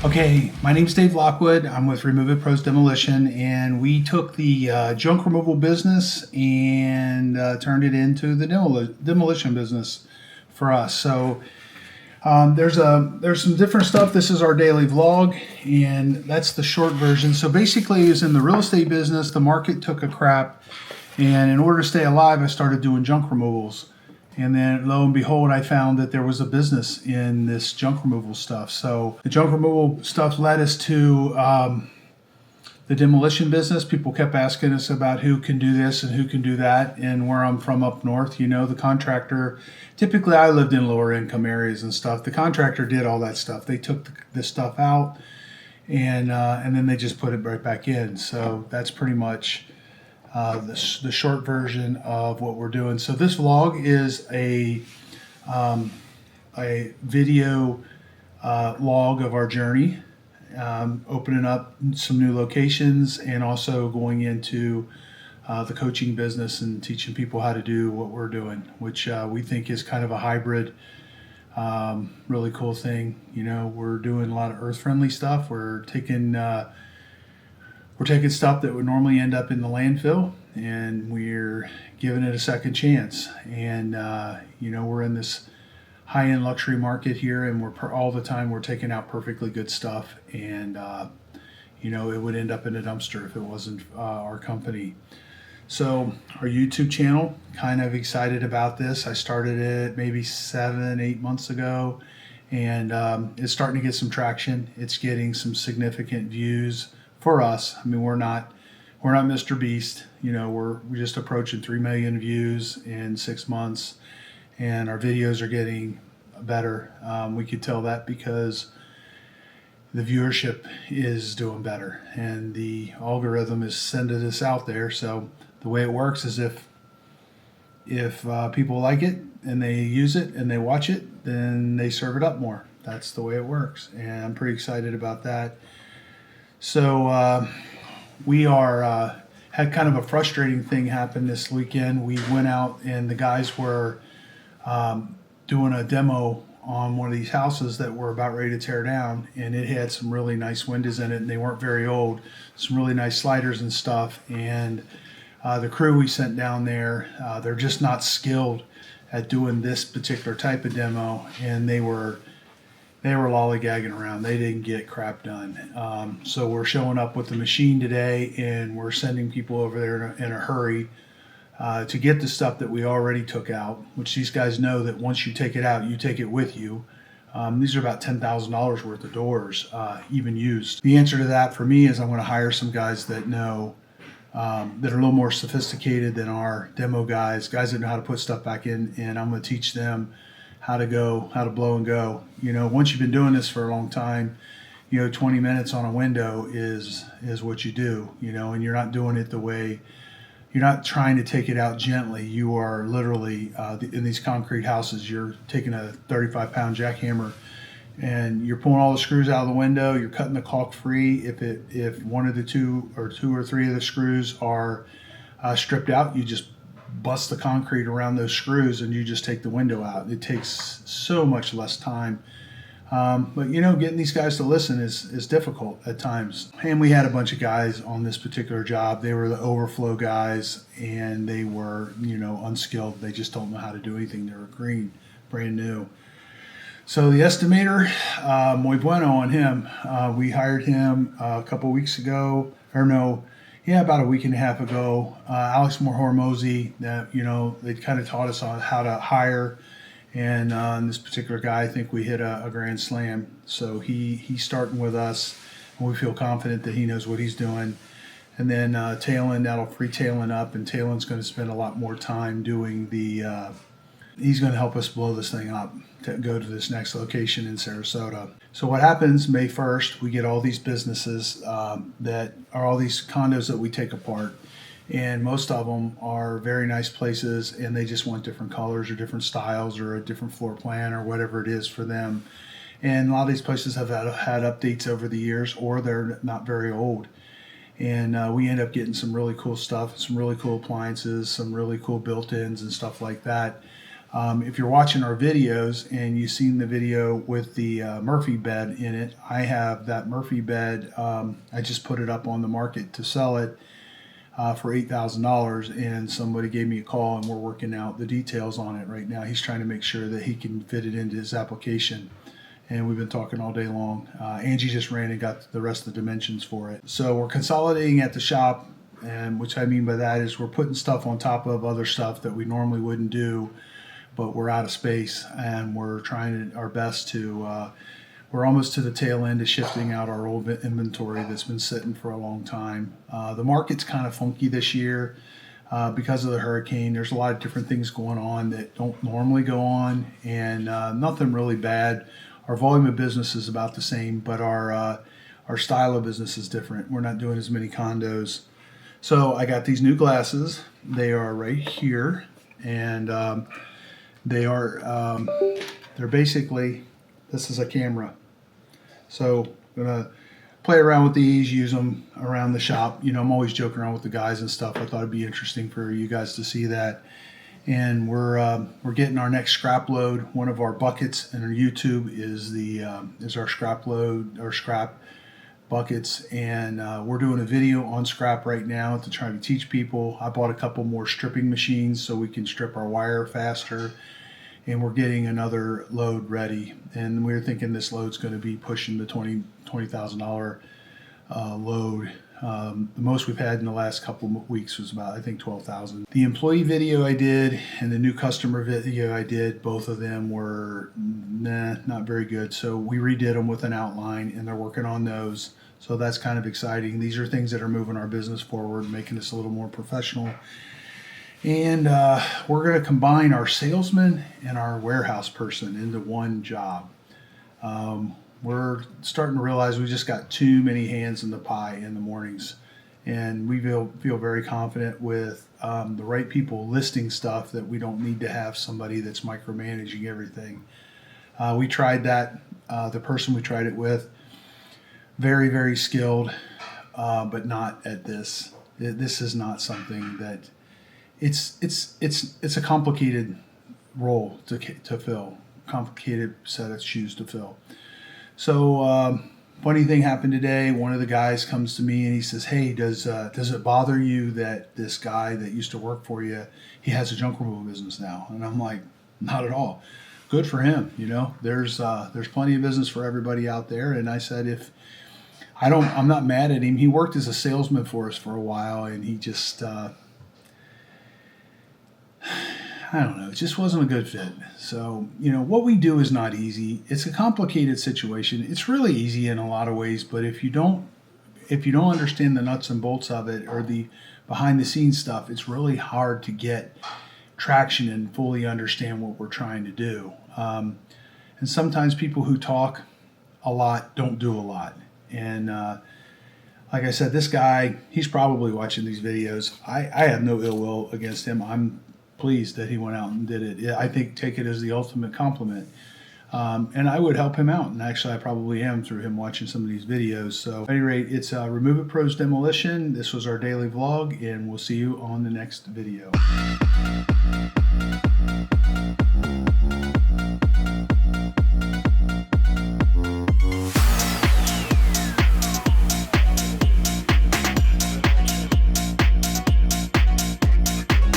Okay, my name's Dave Lockwood. I'm with Demolition, and we took the junk removal business and turned it into the demolition business for us. So there's some different stuff. This is our daily vlog, and that's the short version. So basically, is in the real estate business, the market took a crap, and in order to stay alive, I started doing junk removals. And then lo and behold, I found that there was a business in this junk removal stuff. So the junk removal stuff led us to the demolition business. People kept asking us about who can do this and who can do that. And where I'm from up north, the contractor, typically I lived in lower income areas and stuff. The contractor did all that stuff. They took this stuff out and then they just put it right back in. So that's pretty much the short version of what we're doing. So this vlog is a video log of our journey, opening up some new locations and also going into the coaching business and teaching people how to do what we're doing, which we think is kind of a hybrid, really cool thing. We're doing a lot of earth-friendly stuff. We're taking stuff that would normally end up in the landfill, and we're giving it a second chance. And we're in this high-end luxury market here, and all the time we're taking out perfectly good stuff, and it would end up in a dumpster if it wasn't our company. So our YouTube channel, kind of excited about this. I started it maybe 7-8 months ago, and it's starting to get some traction. It's getting some significant views. For us, I mean, we're not Mr. Beast. We're just approaching 3 million views in 6 months, and our videos are getting better. We could tell that because the viewership is doing better, and the algorithm is sending us out there. So the way it works is if people like it and they use it and they watch it, then they serve it up more. That's the way it works, and I'm pretty excited about that. So we had kind of a frustrating thing happen this weekend. We went out and the guys were doing a demo on one of these houses that we're about ready to tear down, and it had some really nice windows in it, and they weren't very old, some really nice sliders and stuff. And the crew we sent down there, they're just not skilled at doing this particular type of demo, and they were lollygagging around. They didn't get crap done. So we're showing up with the machine today, and we're sending people over there in a hurry to get the stuff that we already took out, which these guys know that once you take it out, you take it with you. These are about $10,000 worth of doors, even used. The answer to that for me is I'm going to hire some guys that know, that are a little more sophisticated than our demo guys that know how to put stuff back in, and I'm going to teach them how to blow and go. Once you've been doing this for a long time, 20 minutes on a window is what you do, and you're not doing it the way, you're not trying to take it out gently. You are literally, in these concrete houses, you're taking a 35-pound jackhammer and you're pulling all the screws out of the window. You're cutting the caulk free. If one of the two or three of the screws are stripped out, you just bust the concrete around those screws and you just take the window out. It takes so much less time. But getting these guys to listen is difficult at times. And we had a bunch of guys on this particular job. They were the overflow guys, and they were, unskilled. They just don't know how to do anything. They were brand new. So the estimator, muy bueno on him. We hired him a couple weeks ago, about a week and a half ago. Alex Hormozy, that they kind of taught us on how to hire, and this particular guy, I think we hit a grand slam. So he's starting with us, and we feel confident that he knows what he's doing. And then Talon, that'll free Talon up, and Talon's going to spend a lot more time doing the. He's going to help us blow this thing up to go to this next location in Sarasota. So what happens May 1st, we get all these businesses that are all these condos that we take apart. And most of them are very nice places, and they just want different colors or different styles or a different floor plan or whatever it is for them. And a lot of these places have had updates over the years, or they're not very old. And we end up getting some really cool stuff, some really cool appliances, some really cool built-ins and stuff like that. If you're watching our videos and you've seen the video with the Murphy bed in it, I have that Murphy bed. I just put it up on the market to sell it for $8,000, and somebody gave me a call and we're working out the details on it right now. He's trying to make sure that he can fit it into his application, and we've been talking all day long. Angie just ran and got the rest of the dimensions for it. So we're consolidating at the shop, and which I mean by that is we're putting stuff on top of other stuff that we normally wouldn't do, but we're out of space, and we're trying our best to we're almost to the tail end of shifting out our old inventory that's been sitting for a long time. The market's kind of funky this year because of the hurricane. There's a lot of different things going on that don't normally go on, and nothing really bad. Our volume of business is about the same, but our style of business is different. We're not doing as many condos. So I got these new glasses. They are right here, and they're basically, this is a camera. So I'm gonna play around with these, use them around the shop. You know, I'm always joking around with the guys and stuff. I thought it'd be interesting for you guys to see that. And we're getting our next scrap load. One of our buckets in our YouTube is our scrap load, or scrap buckets, and we're doing a video on scrap right now to try to teach people. I bought a couple more stripping machines so we can strip our wire faster, and we're getting another load ready, and we're thinking this load's going to be pushing the $20,000 load. The most we've had in the last couple of weeks was about, I think, 12,000. The employee video I did and the new customer video I did, both of them were not very good. So we redid them with an outline, and they're working on those. So that's kind of exciting. These are things that are moving our business forward, making us a little more professional. And we're going to combine our salesman and our warehouse person into one job. We're starting to realize we just got too many hands in the pie in the mornings, and we feel very confident with the right people listing stuff that we don't need to have somebody that's micromanaging everything. We tried that. The person we tried it with, very, very skilled, but not at this. This is not something that it's a complicated role to fill, complicated set of shoes to fill. So funny thing happened today. One of the guys comes to me and he says, "Hey, does it bother you that this guy that used to work for you, he has a junk removal business now?" And I'm like, "Not at all. Good for him. You know, there's plenty of business for everybody out there." And I said, I'm not mad at him. He worked as a salesman for us for a while, and he just I don't know, it just wasn't a good fit. So, you know, what we do is not easy. It's a complicated situation. It's really easy in a lot of ways, but if you don't understand the nuts and bolts of it, or the behind the scenes stuff, it's really hard to get traction and fully understand what we're trying to do. And sometimes people who talk a lot don't do a lot. And like I said, this guy, he's probably watching these videos. I have no ill will against him. I'm pleased that he went out and did it. I think take it as the ultimate compliment. And I would help him out. And actually, I probably am through him watching some of these videos. So at any rate, it's Remove It Pros Demolition. This was our daily vlog, and we'll see you on the next video.